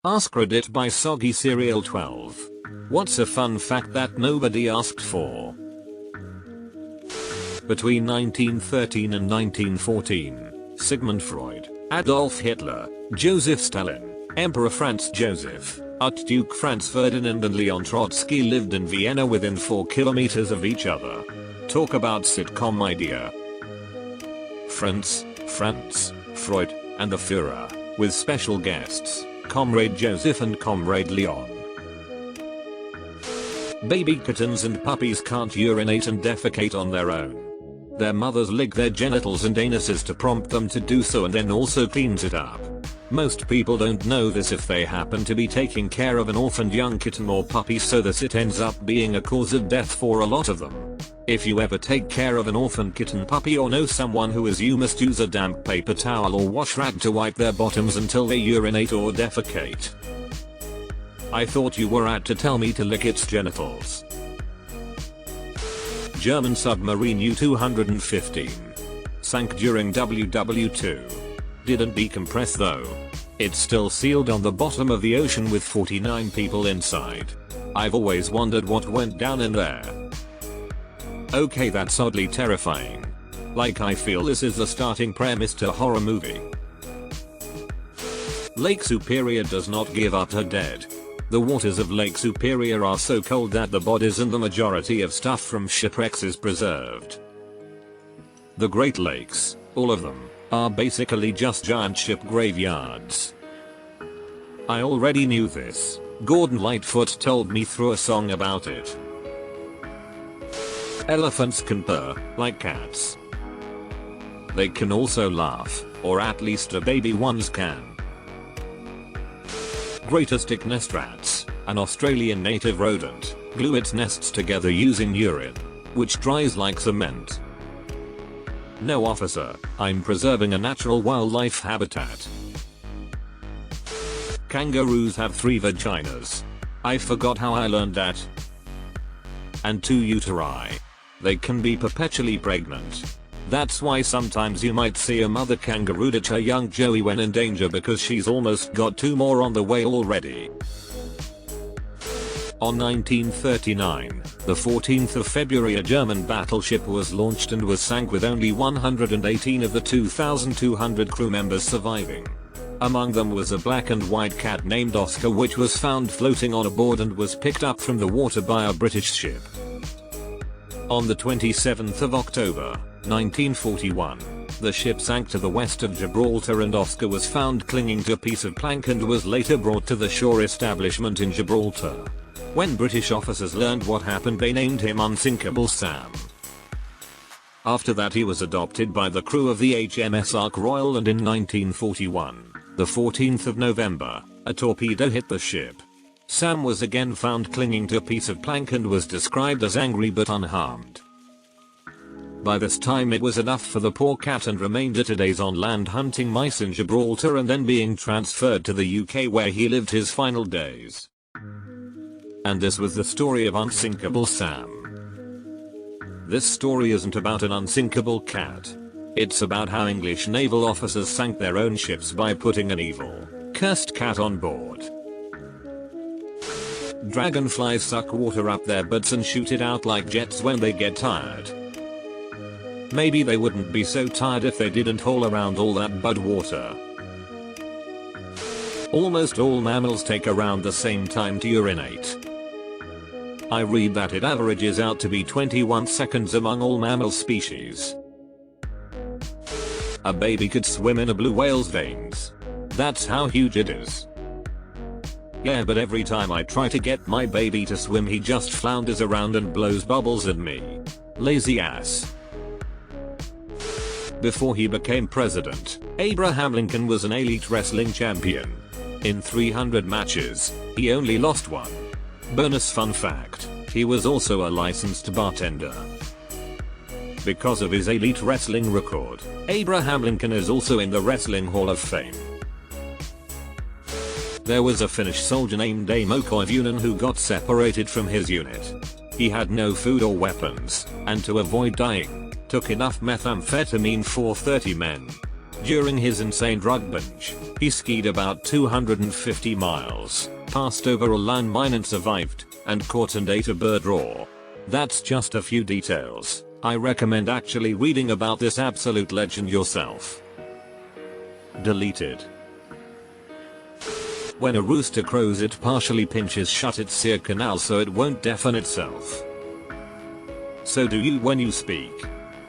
AskReddit by Soggy Cereal 12. What's a fun fact that nobody asked for? Between 1913 and 1914, Sigmund Freud, Adolf Hitler, Joseph Stalin, Emperor Franz Joseph, Archduke Franz Ferdinand and Leon Trotsky lived in Vienna within 4 kilometers of each other. Talk about sitcom idea. Franz, Freud, and the Führer, with special guests, Comrade Joseph and Comrade Leon. Baby kittens and puppies can't urinate and defecate on their own. Their mothers lick their genitals and anuses to prompt them to do so and then also cleans it up. Most people don't know this if they happen to be taking care of an orphaned young kitten or puppy, so that it ends up being a cause of death for a lot of them. If you ever take care of an orphaned kitten puppy or know someone who is, you must use a damp paper towel or wash rag to wipe their bottoms until they urinate or defecate. I thought you were out to tell me to lick its genitals. German submarine U-215 sank during WW2. Didn't decompress though. It's still sealed on the bottom of the ocean with 49 people inside. I've always wondered what went down in there. Okay, that's oddly terrifying. Like, I feel this is the starting premise to a horror movie. Lake Superior does not give up her dead. The waters of Lake Superior are so cold that the bodies and the majority of stuff from shipwrecks is preserved. The Great Lakes, all of them, are basically just giant ship graveyards. I already knew this. Gordon Lightfoot told me through a song about it. Elephants can purr, like cats. They can also laugh, or at least the baby ones can. Greater stick nest rats, an Australian native rodent, glue its nests together using urine, which dries like cement. No, officer, I'm preserving a natural wildlife habitat. Kangaroos have 3 vaginas. I forgot how I learned that. And 2 uteri. They can be perpetually pregnant. That's why sometimes you might see a mother kangaroo ditch her young joey when in danger because she's almost got 2 more on the way already. On 1939, the 14th of February, a German battleship was launched and was sank with only 118 of the 2,200 crew members surviving. Among them was a black and white cat named Oscar, which was found floating on a board and was picked up from the water by a British ship. On the 27th of October, 1941, the ship sank to the west of Gibraltar and Oscar was found clinging to a piece of plank and was later brought to the shore establishment in Gibraltar. When British officers learned what happened, they named him Unsinkable Sam. After that, he was adopted by the crew of the HMS Ark Royal, and in 1941, the 14th of November, a torpedo hit the ship. Sam was again found clinging to a piece of plank and was described as angry but unharmed. By this time it was enough for the poor cat and remained 2 days on land hunting mice in Gibraltar and then being transferred to the UK, where he lived his final days. And this was the story of Unsinkable Sam. This story isn't about an unsinkable cat. It's about how English naval officers sank their own ships by putting an evil, cursed cat on board. Dragonflies suck water up their butts and shoot it out like jets when they get tired. Maybe they wouldn't be so tired if they didn't haul around all that bud water. Almost all mammals take around the same time to urinate. I read that it averages out to be 21 seconds among all mammal species. A baby could swim in a blue whale's veins. That's how huge it is. Yeah, but every time I try to get my baby to swim, he just flounders around and blows bubbles at me. Lazy ass. Before he became president, Abraham Lincoln was an elite wrestling champion. In 300 matches, he only lost 1. Bonus fun fact, he was also a licensed bartender. Because of his elite wrestling record, Abraham Lincoln is also in the Wrestling Hall of Fame. There was a Finnish soldier named Amo Koivunen who got separated from his unit. He had no food or weapons, and to avoid dying, took enough methamphetamine for 30 men. During his insane drug binge, he skied about 250 miles, passed over a landmine and survived, and caught and ate a bird raw. That's just a few details. I recommend actually reading about this absolute legend yourself. Deleted. When a rooster crows, it partially pinches shut its ear canal so it won't deafen itself. So do you when you speak?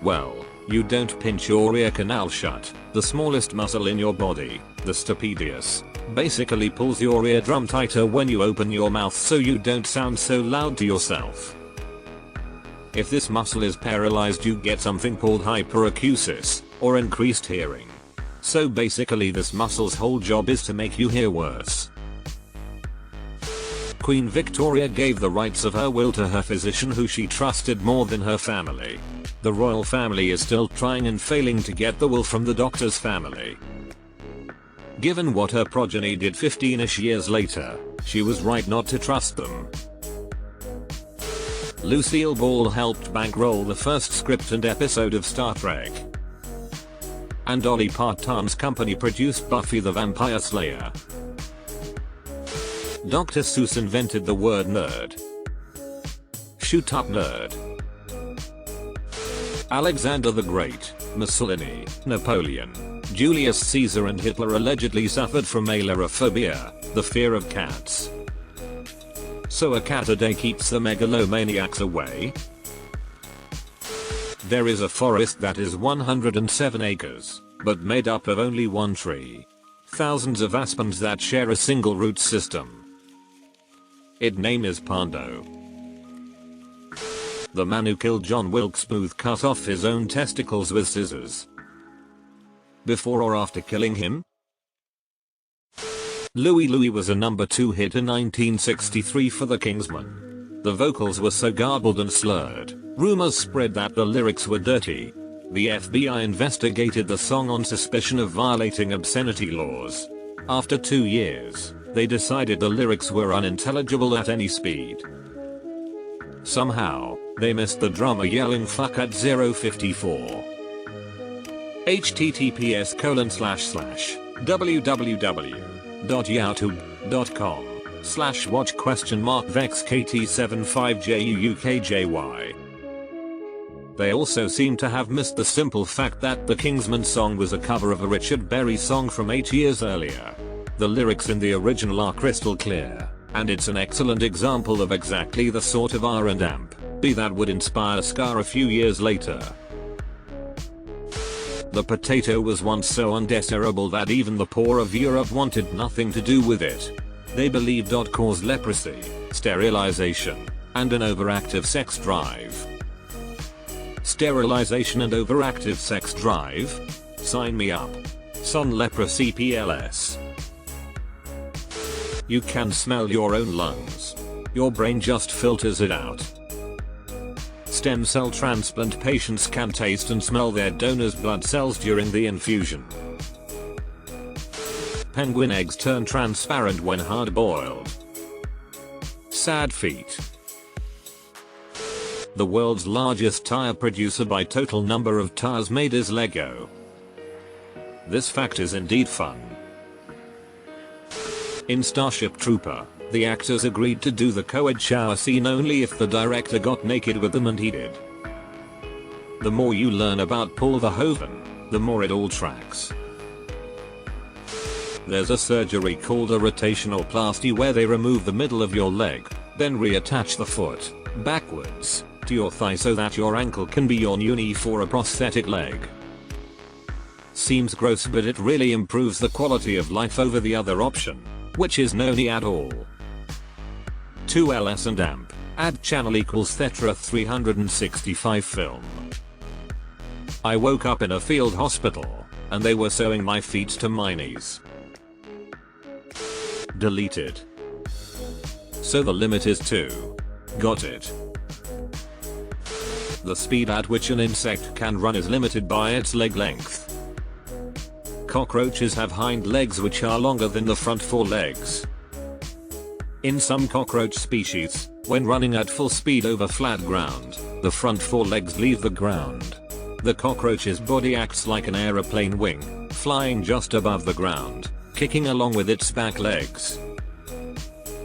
Well, you don't pinch your ear canal shut. The smallest muscle in your body, the stapedius, basically pulls your eardrum tighter when you open your mouth so you don't sound so loud to yourself. If this muscle is paralyzed, you get something called hyperacusis, or increased hearing. So basically this muscle's whole job is to make you hear worse. Queen Victoria gave the rights of her will to her physician who she trusted more than her family. The royal family is still trying and failing to get the will from the doctor's family. Given what her progeny did 15ish years later, she was right not to trust them. Lucille Ball helped bankroll the first script and episode of Star Trek. And Dolly Parton's company produced Buffy the Vampire Slayer. Dr. Seuss invented the word nerd. Shoot up nerd. Alexander the Great, Mussolini, Napoleon, Julius Caesar and Hitler allegedly suffered from ailurophobia, the fear of cats. So a cat a day keeps the megalomaniacs away? There is a forest that is 107 acres, but made up of only one tree. Thousands of aspens that share a single root system. Its name is Pando. The man who killed John Wilkes Booth cut off his own testicles with scissors. Before or after killing him? Louie Louie was a number 2 hit in 1963 for the Kingsmen. The vocals were so garbled and slurred, rumors spread that the lyrics were dirty. The FBI investigated the song on suspicion of violating obscenity laws. After 2 years, they decided the lyrics were unintelligible at any speed. Somehow, they missed the drummer yelling fuck at 054. https://www.youtube.com/watch?vex-kt75juukjy. They also seem to have missed the simple fact that the Kingsman song was a cover of a Richard Berry song from 8 years earlier. The lyrics in the original are crystal clear, and it's an excellent example of exactly the sort of R&B that would inspire Scar a few years later. The potato was once so undesirable that even the poor of Europe wanted nothing to do with it. They believed it caused leprosy, sterilization, and an overactive sex drive. Sterilization and overactive sex drive? Sign me up. Son leprosy PLS. You can smell your own lungs. Your brain just filters it out. Stem cell transplant patients can taste and smell their donor's blood cells during the infusion. Penguin eggs turn transparent when hard boiled. Sad feet. The world's largest tire producer by total number of tires made is Lego. This fact is indeed fun. In Starship Trooper, the actors agreed to do the co-ed shower scene only if the director got naked with them, and he did. The more you learn about Paul Verhoeven, the more it all tracks. There's a surgery called a rotational plasty where they remove the middle of your leg, then reattach the foot, backwards, to your thigh so that your ankle can be your new knee for a prosthetic leg. Seems gross, but it really improves the quality of life over the other option, which is no knee at all. 2ls and amp, add channel equals Thetra 365 film. I woke up in a field hospital, and they were sewing my feet to my knees. Deleted. So the limit is 2. Got it. The speed at which an insect can run is limited by its leg length. Cockroaches have hind legs which are longer than the front 4 legs. In some cockroach species, when running at full speed over flat ground, the front 4 legs leave the ground. The cockroach's body acts like an aeroplane wing, flying just above the ground, kicking along with its back legs.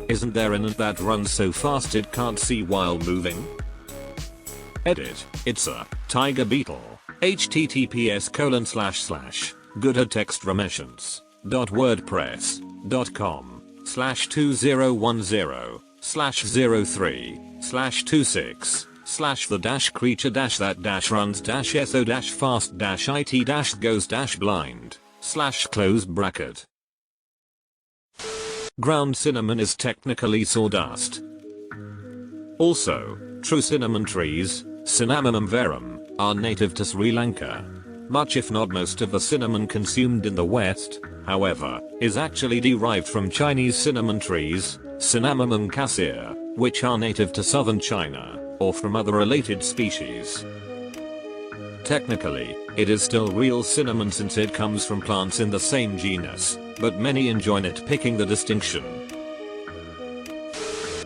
Isn't there an ant that runs so fast it can't see while moving? Edit, it's a tiger beetle. https://goodrtext.wordpress.com/2010/03/26/the-creature-that-runs-so-fast-it-blind/close bracket. Ground cinnamon is technically sawdust. Also, true cinnamon trees, Cinnamomum verum, are native to Sri Lanka. Much if not most of the cinnamon consumed in the West, however, is actually derived from Chinese cinnamon trees, Cinnamomum cassia, which are native to southern China, or from other related species. Technically, it is still real cinnamon since it comes from plants in the same genus, but many enjoy nitpicking the distinction.